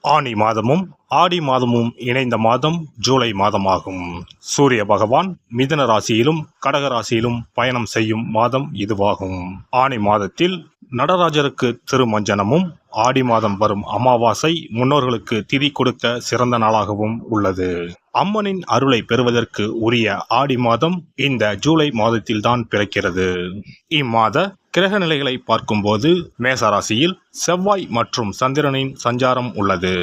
ஆனி மாதமும் ஆடி மாதமும் இணைந்த மாதம் ஜூலை மாதமாகும். சூரிய பகவான் மிதுன ராசியிலும் கடக ராசியிலும் பயணம் செய்யும் மாதம் இதுவாகும். ஆனி மாதத்தில் நடராஜருக்கு திருமஞ்சனமும், ஆடி மாதம் வரும் அமாவாசை முன்னோர்களுக்கு திதி கொடுக்க சிறந்த நாளாகவும் உள்ளது. அம்மனின் அருளை பெறுவதற்கு உரிய ஆடி மாதம் இந்த ஜூலை மாதத்தில்தான் பிறக்கிறது. இம்மாத கிரக நிலைகளை பார்க்கும்போது மேசராசியில் செவ்வாய் மற்றும் சந்திரனின் சஞ்சாரம் உள்ளது.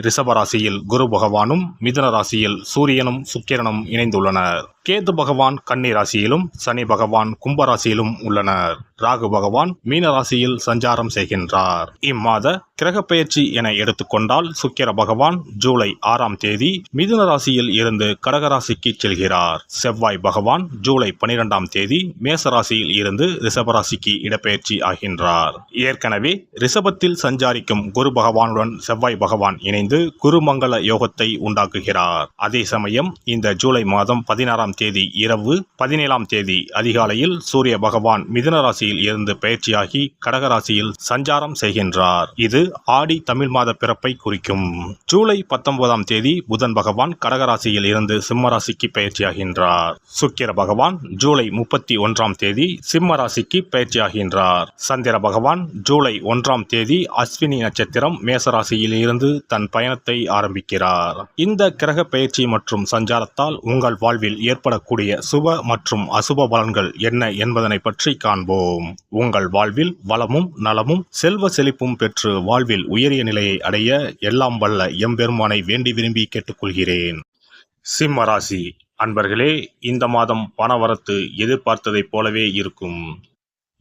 ரிஷபராசியில் குரு பகவானும், மிதுன ராசியில் சூரியனும் சுக்கிரனும் இணைந்துள்ளனர். கேது பகவான் கன்னி ராசியிலும், சனி பகவான் கும்பராசியிலும் உள்ளனர். ராகு பகவான் மீன ராசியில் சஞ்சாரம் செய்கின்றார். இம்மாத கிரக பெயர்ச்சி என எடுத்துக்கொண்டால் சுக்கிர பகவான் ஜூலை 6ஆம் தேதி மிதுன ராசியில் இருந்து கடகராசிக்கு செல்கிறார். செவ்வாய் பகவான் ஜூலை 12ஆம் தேதி மேசராசியில் இருந்து ரிஷபராசிக்கு இடப்பெயர்ச்சி ஆகின்றார். ஏற்கனவே ரிஷபத்தில் சஞ்சாரிக்கும் குரு பகவானுடன் செவ்வாய் பகவான் இணைந்து குருமங்கள யோகத்தை உண்டாக்குகிறார். அதே சமயம் இந்த ஜூலை மாதம் 16ஆம் தேதி இரவு 17ஆம் தேதி அதிகாலையில் சூரிய பகவான் மிதுன ராசியில் இருந்து பெயர்ச்சியாகி கடகராசியில் சஞ்சாரம் செய்கின்றார். இது ஆடி தமிழ் மாத பிறப்பை குறிக்கும். ஜூலை 19ஆம் தேதி புதன் பகவான் கடகராசியில் இருந்து சிம்மராசிக்கு பெயர்ச்சியாகின்றார். சுக்கிர பகவான் ஜூலை 31ஆம் தேதி சிம்ம ராசிக்கு பெயர்ச்சியாகின்றார். சந்திர பகவான் ஜூலை 1ஆம் தேதி அஸ்வினி நட்சத்திரம் மேசராசியில் இருந்து தன் பயணத்தை ஆரம்பிக்கிறார். இந்த கிரக பெயர்ச்சி மற்றும் சஞ்சாரத்தால் உங்கள் வாழ்வில் ஏற்படக்கூடிய சுப மற்றும் அசுப பலன்கள் என்ன என்பதனை பற்றி காண்போம். உங்கள் வாழ்வில் வளமும் நலமும் செல்வ செழிப்பும் பெற்று வாழ்வில் உயரிய நிலையை அடைய எல்லாம் வல்ல எம்பெருமானை வேண்டி விரும்பி கேட்டுக்கொள்கிறேன். சிம்ம ராசி அன்பர்களே, இந்த மாதம் பணவரத்து எதிர்பார்த்ததைப் போலவே இருக்கும்.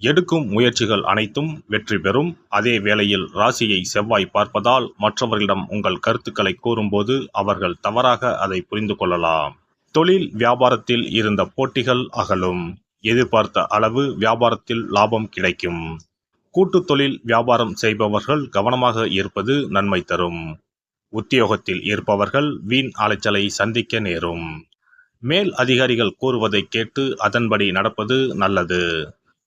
எடுக்கும் முயற்சிகள் அனைத்தும் வெற்றி பெறும். அதே வேளையில் ராசியை செவ்வாய் பார்ப்பதால் மற்றவர்களிடம் உங்கள் கருத்துக்களை கூறும்போது அவர்கள் தவறாக அதை புரிந்து கொள்ளலாம். தொழில் வியாபாரத்தில் இருந்த போட்டிகள் அகலும். எதிர்பார்த்த அளவு வியாபாரத்தில் லாபம் கிடைக்கும். கூட்டு தொழில் வியாபாரம் செய்பவர்கள் கவனமாக இருப்பது நன்மை தரும். உத்தியோகத்தில் இருப்பவர்கள் வீண் அலைச்சலை சந்திக்க நேரும். மேல் அதிகாரிகள் கூறுவதை கேட்டு அதன்படி நடப்பது நல்லது.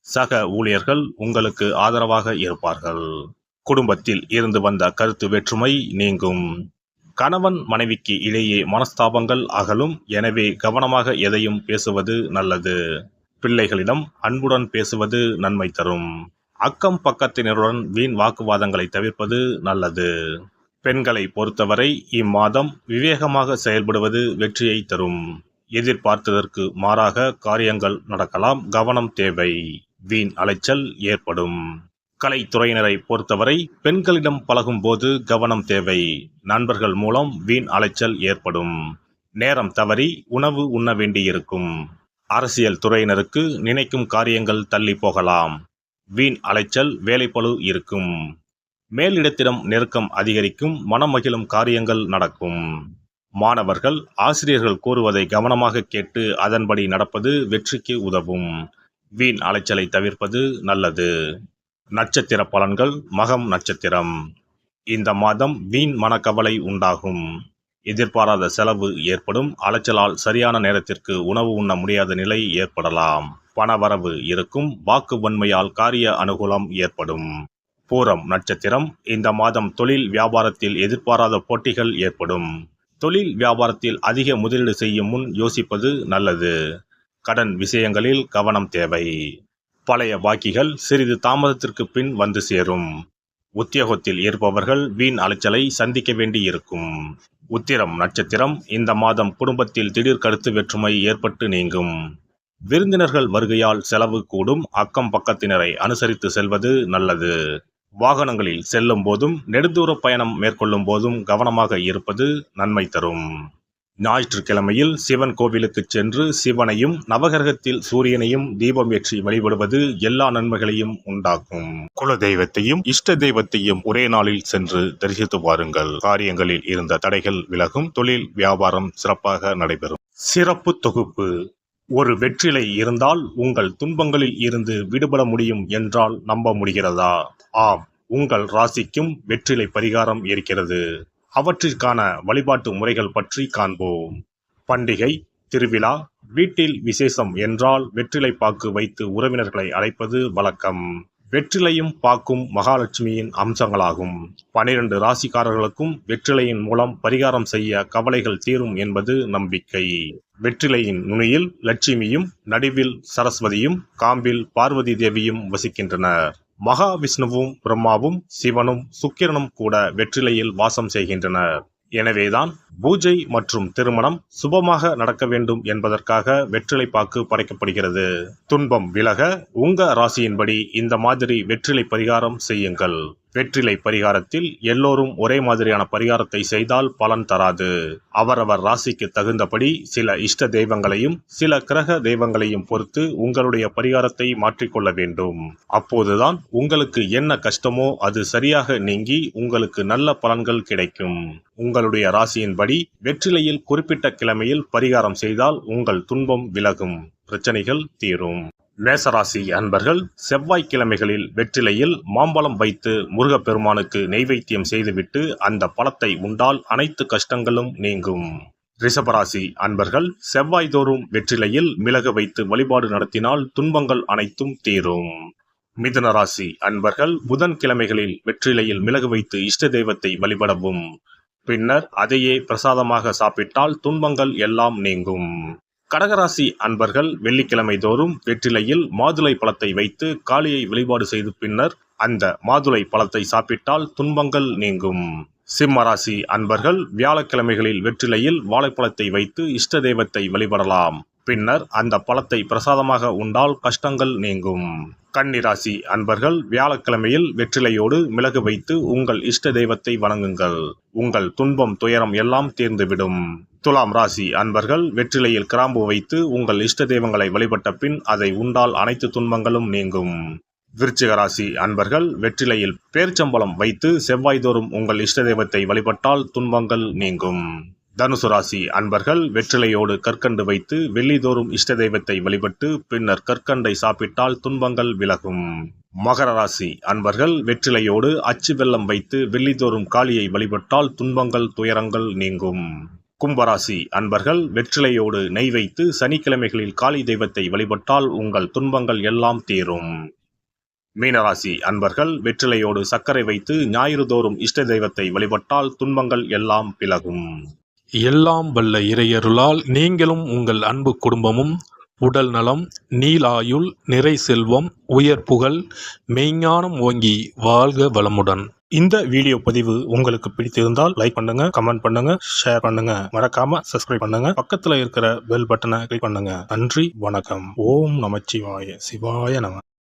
சக ஊழியர்கள் உங்களுக்கு ஆதரவாக இருப்பார்கள். குடும்பத்தில் இருந்து வந்த கருத்து வேற்றுமை நீங்கும். கணவன் மனைவிக்கு இடையே மனஸ்தாபங்கள் அகலும். எனவே கவனமாக எதையும் பேசுவது நல்லது. பிள்ளைகளிடம் அன்புடன் பேசுவது நன்மை தரும். அக்கம் பக்கத்தினருடன் வீண் வாக்குவாதங்களை தவிர்ப்பது நல்லது. பெண்களை பொறுத்தவரை இம்மாதம் விவேகமாக செயல்படுவது வெற்றியை தரும். எதிர்பார்த்ததற்கு மாறாக காரியங்கள் நடக்கலாம். கவனம் தேவை. வீண் அலைச்சல் ஏற்படும். கலைத்துறையினரை பொறுத்தவரை பெண்களிடம் பழகும் போது கவனம் தேவை. நண்பர்கள் மூலம் வீண் அலைச்சல் ஏற்படும். நேரம் தவறி உணவு உண்ண வேண்டியிருக்கும். அரசியல் துறையினருக்கு நினைக்கும் காரியங்கள் தள்ளி போகலாம். வீண் அலைச்சல் வேலைப்பளு இருக்கும். மேலிடத்திடம் நெருக்கம் அதிகரிக்கும். மனமகிழும் காரியங்கள் நடக்கும். மாணவர்கள் ஆசிரியர்கள் கூறுவதை கவனமாக கேட்டு அதன்படி நடப்பது வெற்றிக்கு உதவும். வீண் அலைச்சலை தவிர்ப்பது நல்லது. நட்சத்திர பலன்கள். மகம் நட்சத்திரம். இந்த மாதம் வீண் மனக்கவலை உண்டாகும். எதிர்பாராத செலவு ஏற்படும். அலைச்சலால் சரியான நேரத்திற்கு உணவு உண்ண முடியாத நிலை ஏற்படலாம். பணவரவு இருக்கும். வாக்கு வன்மையால் காரிய அனுகூலம் ஏற்படும். பூரம் நட்சத்திரம். இந்த மாதம் தொழில் வியாபாரத்தில் எதிர்பாராத போட்டிகள் ஏற்படும். தொழில் வியாபாரத்தில் அதிக முதலீடு செய்யும் முன் யோசிப்பது நல்லது. கடன் விஷயங்களில் கவனம் தேவை. பழைய பாக்கிகள் சிறிது தாமதத்திற்கு பின் வந்து சேரும். உத்தியோகத்தில் இருப்பவர்கள் வீண் அலைச்சலை சந்திக்க வேண்டியிருக்கும். உத்திரம் நட்சத்திரம். இந்த மாதம் குடும்பத்தில் திடீர் கருத்து வேற்றுமை ஏற்பட்டு நீங்கும். விருந்தினர்கள் வருகையால் செலவு கூடும். அக்கம் பக்கத்தினரை அனுசரித்து செல்வது நல்லது. வாகனங்களில் செல்லும் போதும் நெடுந்தூர பயணம் மேற்கொள்ளும் போதும் கவனமாக இருப்பது நன்மை தரும். ஞாயிற்றுக்கிழமையில் சிவன் கோவிலுக்கு சென்று சிவனையும் நவகிரகத்தில் சூரியனையும் தீபம் ஏற்றி வழிபடுவது எல்லா நன்மைகளையும் உண்டாக்கும். குல தெய்வத்தையும் இஷ்ட தெய்வத்தையும் ஒரே நாளில் சென்று தரிசித்து வாருங்கள். காரியங்களில் இருந்த தடைகள் விலகும். தொழில் வியாபாரம் சிறப்பாக நடைபெறும். சிறப்பு தொகுப்பு. ஒரு வெற்றிலை இருந்தால் உங்கள் துன்பங்களில் இருந்து விடுபட முடியும் என்றால் நம்ப முடிகிறதா? ஆம், உங்கள் ராசிக்கும் வெற்றிலை பரிகாரம் இருக்கிறது. அவற்றிற்கான வழிபாட்டு முறைகள் பற்றி காண்போம். பண்டிகை, திருவிழா, வீட்டில் விசேஷம் என்றால் வெற்றிலை பாக்கு வைத்து உறவினர்களை அழைப்பது வழக்கம். வெற்றிலையும் பாக்கும் மகாலட்சுமியின் அம்சங்களாகும். 12 ராசிக்காரர்களுக்கும் வெற்றிலையின் மூலம் பரிகாரம் செய்ய கவலைகள் தீரும் என்பது நம்பிக்கை. வெற்றிலையின் நுனியில் லட்சுமியும், நடுவில் சரஸ்வதியும், காம்பில் பார்வதி தேவியும் வசிக்கின்றனர். மகாவிஷ்ணுவும், பிரம்மாவும், சிவனும், சுக்கிரனும் கூட வெற்றிலையில் வாசம் செய்கின்றனர். எனவேதான் பூஜை மற்றும் திருமணம் சுபமாக நடக்க வேண்டும் என்பதற்காக வெற்றிலை பாக்கு படைக்கப்படுகிறது. துன்பம் விலக உங்க ராசியின்படி இந்த மாதிரி வெற்றிலை பரிகாரம் செய்யுங்கள். வெற்றிலை பரிகாரத்தில் எல்லோரும் ஒரே மாதிரியான பரிகாரத்தை செய்தால் பலன் தராது. அவரவர் ராசிக்கு தகுந்தபடி சில இஷ்ட தெய்வங்களையும் சில கிரக தெய்வங்களையும் பொறுத்து உங்களுடைய பரிகாரத்தை மாற்றிக்கொள்ள வேண்டும். அப்போதுதான் உங்களுக்கு என்ன கஷ்டமோ அது சரியாக நீங்கி உங்களுக்கு நல்ல பலன்கள் கிடைக்கும். உங்களுடைய ராசியின்படி வெற்றிலையில் குறிப்பிட்ட கிழமையில் பரிகாரம் செய்தால் உங்கள் துன்பம் விலகும், பிரச்சனைகள் தீரும். மேசராசி அன்பர்கள் செவ்வாய்க்கிழமைகளில் வெற்றிலையில் மாம்பழம் வைத்து முருகப்பெருமானுக்கு நெய்வேத்தியம் செய்துவிட்டு அந்த பழத்தை உண்டால் அனைத்து கஷ்டங்களும் நீங்கும். ரிஷபராசி அன்பர்கள் செவ்வாய்தோறும் வெற்றிலையில் மிளகு வைத்து வழிபாடு நடத்தினால் துன்பங்கள் அனைத்தும் தீரும். மிதுனராசி அன்பர்கள் புதன்கிழமைகளில் வெற்றிலையில் மிளகு வைத்து இஷ்ட தெய்வத்தை வழிபடவும். பின்னர் அதையே பிரசாதமாக சாப்பிட்டால் துன்பங்கள் எல்லாம் நீங்கும். கடகராசி அன்பர்கள் வெள்ளிக்கிழமை தோறும் வெற்றிலையில் மாதுளை பழத்தை வைத்து காளியை வழிபாடு செய்து பின்னர் அந்த மாதுளை பழத்தை சாப்பிட்டால் துன்பங்கள் நீங்கும். சிம்மராசி அன்பர்கள் வியாழக்கிழமைகளில் வெற்றிலையில் வாழைப்பழத்தை வைத்து இஷ்ட தெய்வத்தை வழிபடலாம். பின்னர் அந்த பழத்தை பிரசாதமாக உண்டால் கஷ்டங்கள் நீங்கும். கன்னிராசி அன்பர்கள் வியாழக்கிழமையில் வெற்றிலையோடு மிளகு வைத்து உங்கள் இஷ்ட தெய்வத்தை வணங்குங்கள். உங்கள் துன்பம் துயரம் எல்லாம் தீர்ந்துவிடும். துலாம் ராசி அன்பர்கள் வெற்றிலையில் கிராம்பு வைத்து உங்கள் இஷ்ட தெய்வங்களை வழிபட்ட பின் அதை உண்டால் அனைத்து துன்பங்களும் நீங்கும். விருச்சிக ராசி அன்பர்கள் வெற்றிலையில் பேரிச்சம்பழம் வைத்து செவ்வாய்தோறும் உங்கள் இஷ்ட தெய்வத்தை வழிபட்டால் துன்பங்கள் நீங்கும். தனுசு ராசி அன்பர்கள் வெற்றிலையோடு கற்கண்டு வைத்து வெள்ளிதோறும் இஷ்ட தெய்வத்தை வழிபட்டு பின்னர் கற்கண்டை சாப்பிட்டால் துன்பங்கள் விலகும். மகர ராசி அன்பர்கள் வெற்றிலையோடு அச்சு வெல்லம் வைத்து வெள்ளிதோறும் காளியை வழிபட்டால் துன்பங்கள் துயரங்கள் நீங்கும். கும்பராசி அன்பர்கள் வெற்றிலையோடு நெய் வைத்து சனிக்கிழமைகளில் காளி தெய்வத்தை வழிபட்டால் உங்கள் துன்பங்கள் எல்லாம் தீரும். மீனராசி அன்பர்கள் வெற்றிலையோடு சர்க்கரை வைத்து ஞாயிறு தோறும் இஷ்ட தெய்வத்தை வழிபட்டால் துன்பங்கள் எல்லாம் விலகும். எல்லாம் வல்ல இறையருளால் நீங்களும் உங்கள் அன்பு குடும்பமும் உடல் நலம், நீலாயுள், நிறை செல்வம், உயர் புகழ், மெய்ஞானம் ஓங்கி வாழ்க வளமுடன். இந்த வீடியோ பதிவு உங்களுக்கு பிடித்திருந்தால் லைக் பண்ணுங்க, கமெண்ட் பண்ணுங்க, ஷேர் பண்ணுங்க, மறக்காம சப்ஸ்கிரைப் பண்ணுங்க, பக்கத்துல இருக்கிற பெல் பட்டனை கிளிக் பண்ணுங்க. நன்றி, வணக்கம். ஓம் நமச்சிவாய, சிவாய நம.